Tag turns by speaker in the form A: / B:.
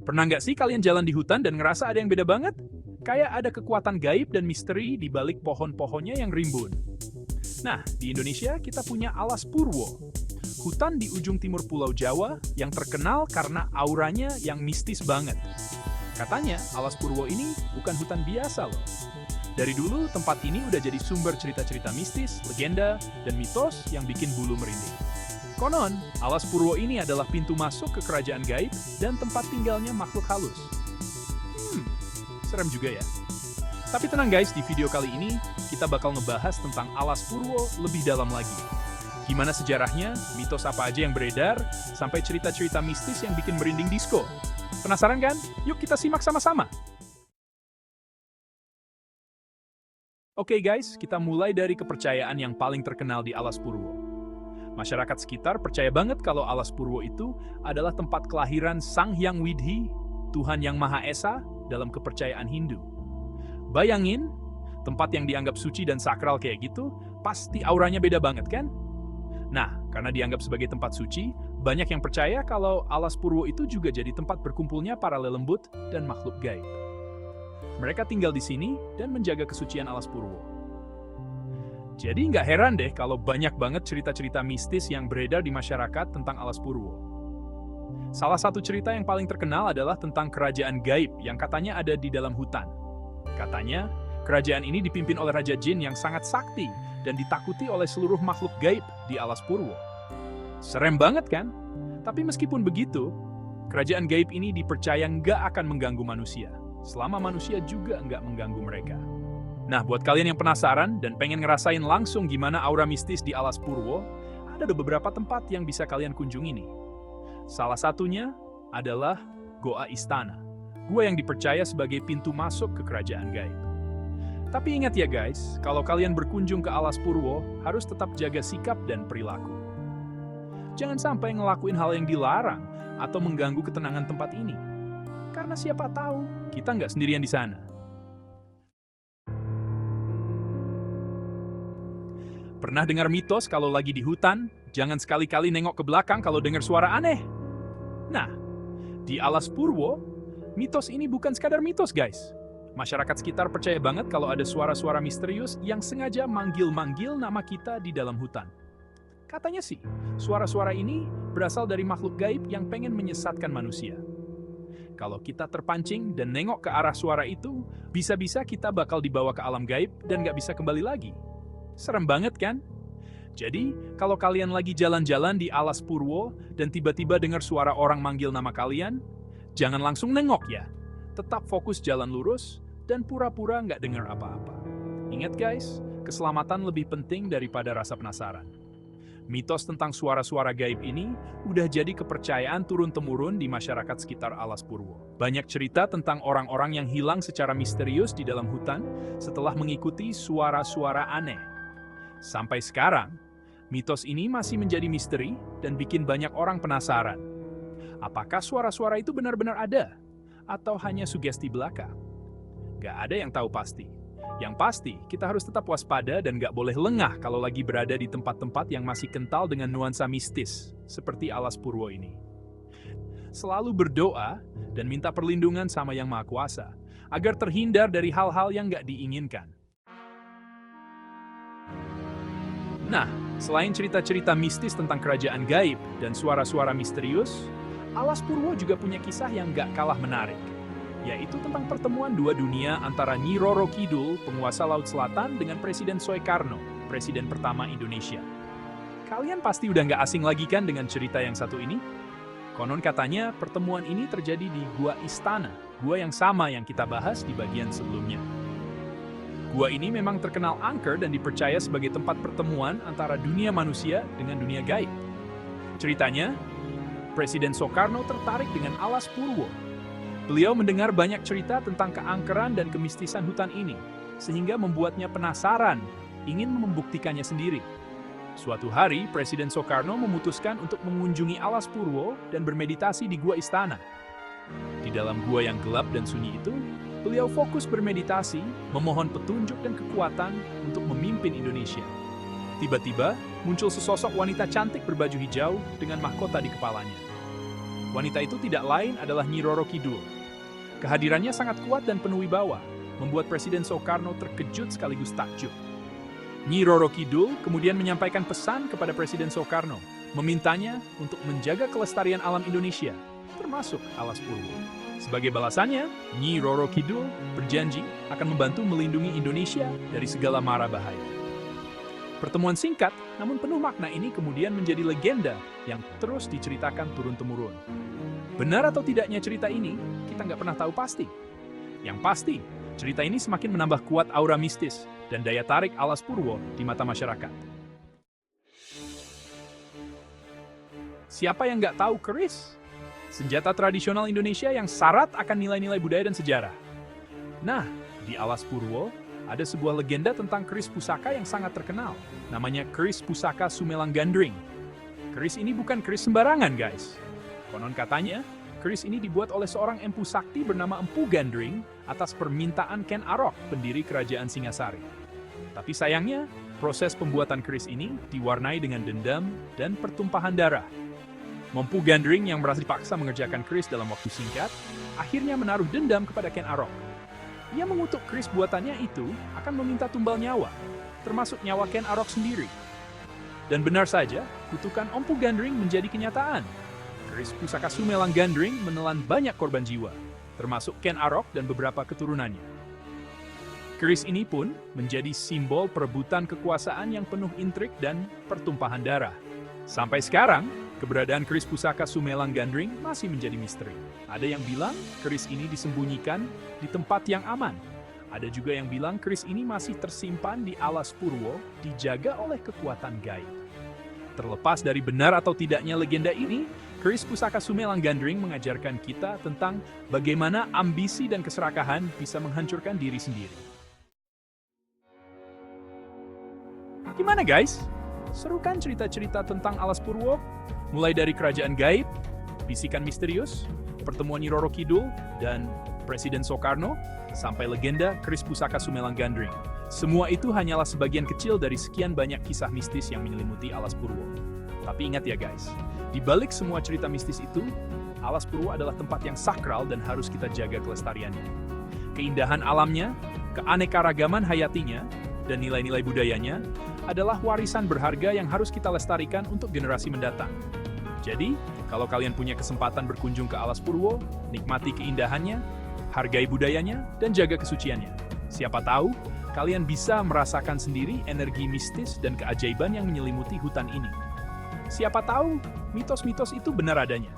A: Pernah nggak sih kalian jalan di hutan dan ngerasa ada yang beda banget? Kayak ada kekuatan gaib dan misteri di balik pohon-pohonnya yang rimbun. Nah, di Indonesia kita punya Alas Purwo, hutan di ujung timur Pulau Jawa yang terkenal karena auranya yang mistis banget. Katanya, Alas Purwo ini bukan hutan biasa loh. Dari dulu, tempat ini udah jadi sumber cerita-cerita mistis, legenda, dan mitos yang bikin bulu merinding. Konon, Alas Purwo ini adalah pintu masuk ke kerajaan gaib dan tempat tinggalnya makhluk halus. Serem juga ya. Tapi tenang guys, di video kali ini kita bakal ngebahas tentang Alas Purwo lebih dalam lagi. Gimana sejarahnya, mitos apa aja yang beredar, sampai cerita-cerita mistis yang bikin merinding disco. Penasaran kan? Yuk kita simak sama-sama. Oke guys, kita mulai dari kepercayaan yang paling terkenal di Alas Purwo. Masyarakat sekitar percaya banget kalau Alas Purwo itu adalah tempat kelahiran Sang Hyang Widhi, Tuhan yang Maha Esa dalam kepercayaan Hindu. Bayangin, tempat yang dianggap suci dan sakral kayak gitu, pasti auranya beda banget kan? Nah, karena dianggap sebagai tempat suci, banyak yang percaya kalau Alas Purwo itu juga jadi tempat berkumpulnya para lelembut dan makhluk gaib. Mereka tinggal di sini dan menjaga kesucian Alas Purwo. Jadi nggak heran deh kalau banyak banget cerita-cerita mistis yang beredar di masyarakat tentang Alas Purwo. Salah satu cerita yang paling terkenal adalah tentang kerajaan gaib yang katanya ada di dalam hutan. Katanya, kerajaan ini dipimpin oleh Raja Jin yang sangat sakti dan ditakuti oleh seluruh makhluk gaib di Alas Purwo. Serem banget kan? Tapi meskipun begitu, kerajaan gaib ini dipercaya nggak akan mengganggu manusia, selama manusia juga nggak mengganggu mereka. Nah, buat kalian yang penasaran dan pengen ngerasain langsung gimana aura mistis di Alas Purwo, ada beberapa tempat yang bisa kalian kunjungi nih. Salah satunya adalah Goa Istana, gua yang dipercaya sebagai pintu masuk ke kerajaan gaib. Tapi ingat ya guys, kalau kalian berkunjung ke Alas Purwo, harus tetap jaga sikap dan perilaku. Jangan sampai ngelakuin hal yang dilarang atau mengganggu ketenangan tempat ini. Karena siapa tahu, kita nggak sendirian di sana. Pernah dengar mitos kalau lagi di hutan, jangan sekali-kali nengok ke belakang kalau dengar suara aneh? Nah, di Alas Purwo, mitos ini bukan sekadar mitos guys. Masyarakat sekitar percaya banget kalau ada suara-suara misterius yang sengaja manggil-manggil nama kita di dalam hutan. Katanya sih, suara-suara ini berasal dari makhluk gaib yang pengen menyesatkan manusia. Kalau kita terpancing dan nengok ke arah suara itu, bisa-bisa kita bakal dibawa ke alam gaib dan nggak bisa kembali lagi. Serem banget kan? Jadi, kalau kalian lagi jalan-jalan di Alas Purwo dan tiba-tiba dengar suara orang manggil nama kalian, jangan langsung nengok ya. Tetap fokus jalan lurus dan pura-pura nggak dengar apa-apa. Ingat guys, keselamatan lebih penting daripada rasa penasaran. Mitos tentang suara-suara gaib ini udah jadi kepercayaan turun-temurun di masyarakat sekitar Alas Purwo. Banyak cerita tentang orang-orang yang hilang secara misterius di dalam hutan setelah mengikuti suara-suara aneh. Sampai sekarang, mitos ini masih menjadi misteri dan bikin banyak orang penasaran. Apakah suara-suara itu benar-benar ada? Atau hanya sugesti belaka? Gak ada yang tahu pasti. Yang pasti, kita harus tetap waspada dan gak boleh lengah kalau lagi berada di tempat-tempat yang masih kental dengan nuansa mistis, seperti Alas Purwo ini. Selalu berdoa dan minta perlindungan sama Yang Maha Kuasa, agar terhindar dari hal-hal yang gak diinginkan. Nah, selain cerita-cerita mistis tentang kerajaan gaib dan suara-suara misterius, Alas Purwo juga punya kisah yang gak kalah menarik, yaitu tentang pertemuan dua dunia antara Nyi Roro Kidul, penguasa Laut Selatan, dengan Presiden Soekarno, presiden pertama Indonesia. Kalian pasti udah gak asing lagi kan dengan cerita yang satu ini? Konon katanya pertemuan ini terjadi di Gua Istana, gua yang sama yang kita bahas di bagian sebelumnya. Gua ini memang terkenal angker dan dipercaya sebagai tempat pertemuan antara dunia manusia dengan dunia gaib. Ceritanya, Presiden Soekarno tertarik dengan Alas Purwo. Beliau mendengar banyak cerita tentang keangkeran dan kemistisan hutan ini, sehingga membuatnya penasaran, ingin membuktikannya sendiri. Suatu hari, Presiden Soekarno memutuskan untuk mengunjungi Alas Purwo dan bermeditasi di Gua Istana. Di dalam gua yang gelap dan sunyi itu, beliau fokus bermeditasi, memohon petunjuk dan kekuatan untuk memimpin Indonesia. Tiba-tiba, muncul sesosok wanita cantik berbaju hijau dengan mahkota di kepalanya. Wanita itu tidak lain adalah Nyi Roro Kidul. Kehadirannya sangat kuat dan penuh wibawa, membuat Presiden Soekarno terkejut sekaligus takjub. Nyi Roro Kidul kemudian menyampaikan pesan kepada Presiden Soekarno, memintanya untuk menjaga kelestarian alam Indonesia, termasuk Alas Purwo. Sebagai balasannya, Nyi Roro Kidul berjanji akan membantu melindungi Indonesia dari segala mara bahaya. Pertemuan singkat, namun penuh makna ini kemudian menjadi legenda yang terus diceritakan turun-temurun. Benar atau tidaknya cerita ini, kita nggak pernah tahu pasti. Yang pasti, cerita ini semakin menambah kuat aura mistis dan daya tarik Alas Purwo di mata masyarakat. Siapa yang nggak tahu keris? Senjata tradisional Indonesia yang syarat akan nilai-nilai budaya dan sejarah. Nah, di Alas Purwo, ada sebuah legenda tentang keris pusaka yang sangat terkenal. Namanya keris pusaka Sumelang Gandring. Keris ini bukan keris sembarangan, guys. Konon katanya, keris ini dibuat oleh seorang empu sakti bernama Empu Gandring atas permintaan Ken Arok, pendiri kerajaan Singasari. Tapi sayangnya, proses pembuatan keris ini diwarnai dengan dendam dan pertumpahan darah. Empu Gandring yang merasa dipaksa mengerjakan keris dalam waktu singkat, akhirnya menaruh dendam kepada Ken Arok. Ia mengutuk keris buatannya itu akan meminta tumbal nyawa, termasuk nyawa Ken Arok sendiri. Dan benar saja, kutukan Empu Gandring menjadi kenyataan. Keris pusaka Sumelang Gandring menelan banyak korban jiwa, termasuk Ken Arok dan beberapa keturunannya. Keris ini pun menjadi simbol perebutan kekuasaan yang penuh intrik dan pertumpahan darah. Sampai sekarang, keberadaan keris pusaka Sumelang Gandring masih menjadi misteri. Ada yang bilang keris ini disembunyikan di tempat yang aman. Ada juga yang bilang keris ini masih tersimpan di Alas Purwo, dijaga oleh kekuatan gaib. Terlepas dari benar atau tidaknya legenda ini, keris pusaka Sumelang Gandring mengajarkan kita tentang bagaimana ambisi dan keserakahan bisa menghancurkan diri sendiri. Gimana guys? Seru kan cerita-cerita tentang Alas Purwo? Mulai dari kerajaan gaib, bisikan misterius, pertemuan Nyi Roro Kidul, dan Presiden Soekarno, sampai legenda keris pusaka Sumelang Gandring. Semua itu hanyalah sebagian kecil dari sekian banyak kisah mistis yang menyelimuti Alas Purwo. Tapi ingat ya guys, di balik semua cerita mistis itu, Alas Purwo adalah tempat yang sakral dan harus kita jaga kelestariannya. Keindahan alamnya, keanekaragaman hayatinya, dan nilai-nilai budayanya adalah warisan berharga yang harus kita lestarikan untuk generasi mendatang. Jadi, kalau kalian punya kesempatan berkunjung ke Alas Purwo, nikmati keindahannya, hargai budayanya, dan jaga kesuciannya. Siapa tahu, kalian bisa merasakan sendiri energi mistis dan keajaiban yang menyelimuti hutan ini. Siapa tahu, mitos-mitos itu benar adanya.